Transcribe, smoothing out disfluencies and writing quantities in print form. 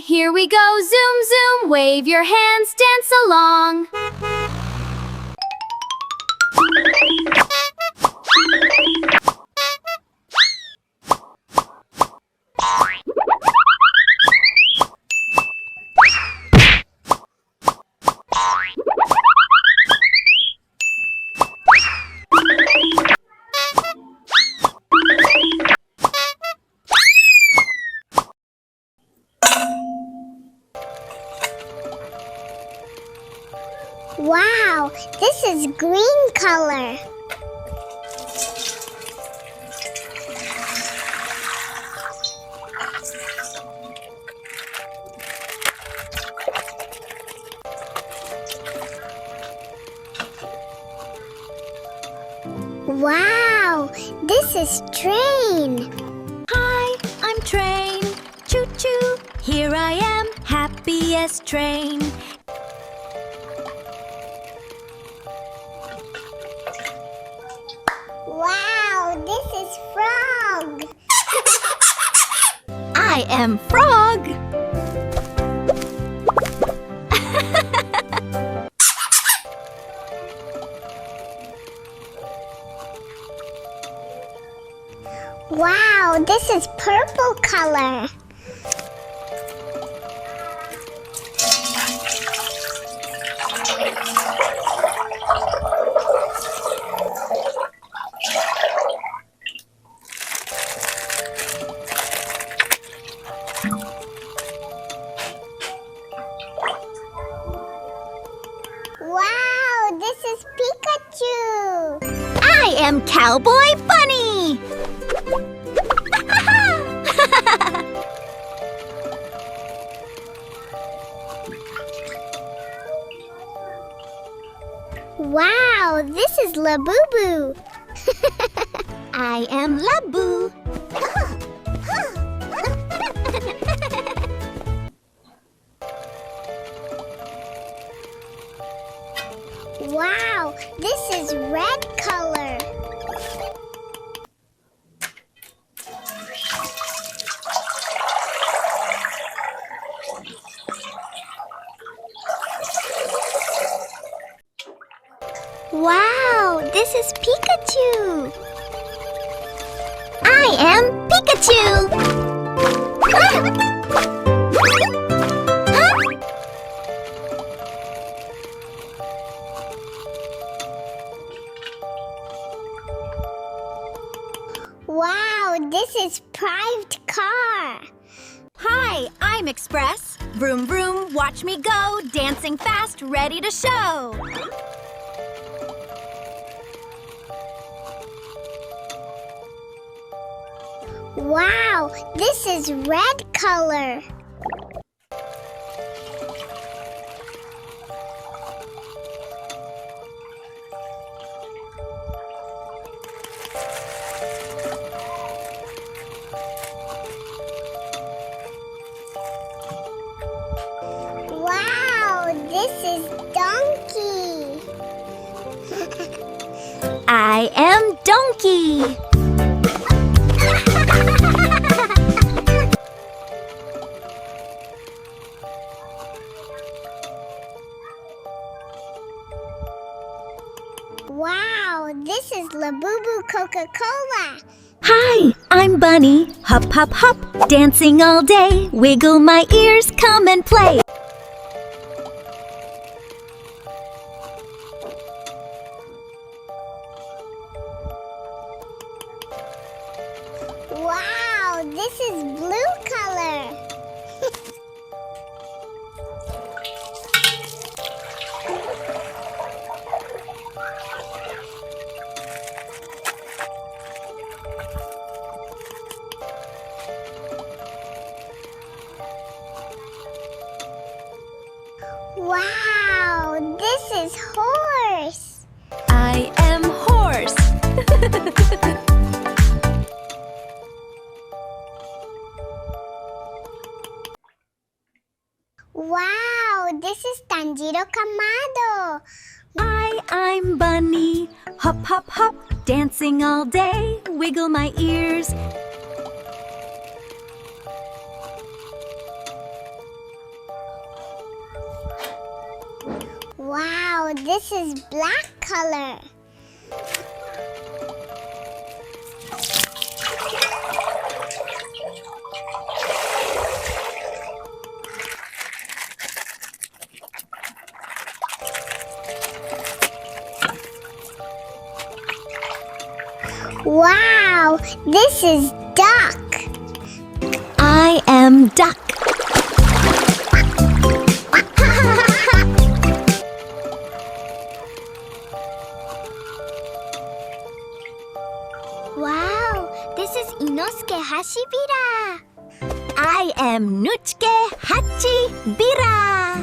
Here we go, zoom, zoom. Wave your hands, dance along. Wow, this is green color. Wow, this is train. Hi, I'm Train. Choo-choo, here I am, happiest train. Wow, this is frog. I am Frog. Wow, this is purple color. Wow, this is Pikachu. I am Cowboy Bunny. Wow, this is Labubu. I am Labu. Wow, this is red color. Wow, this is Pikachu. I am Pikachu. Wow, this is private car. Hi, I'm Express. Vroom vroom, watch me go, dancing fast, ready to show. Wow, this is red color. Wow, this is donkey. I am Donkey. Wow, this is Labubu Coca-Cola. Hi, I'm Bunny. Hop, hop, hop, dancing all day. Wiggle my ears, come and play. Wow, this is blue color. Wow, this is horse. I am Horse. Wow, this is Tanjiro Kamado. Hi, I'm Bunny. Hop, hop, hop, dancing all day. Wiggle my ears. Wow, this is black color. Wow, this is duck. I am duck. Wow, this is Inosuke Hashibira. I am Nuchke Hachibira.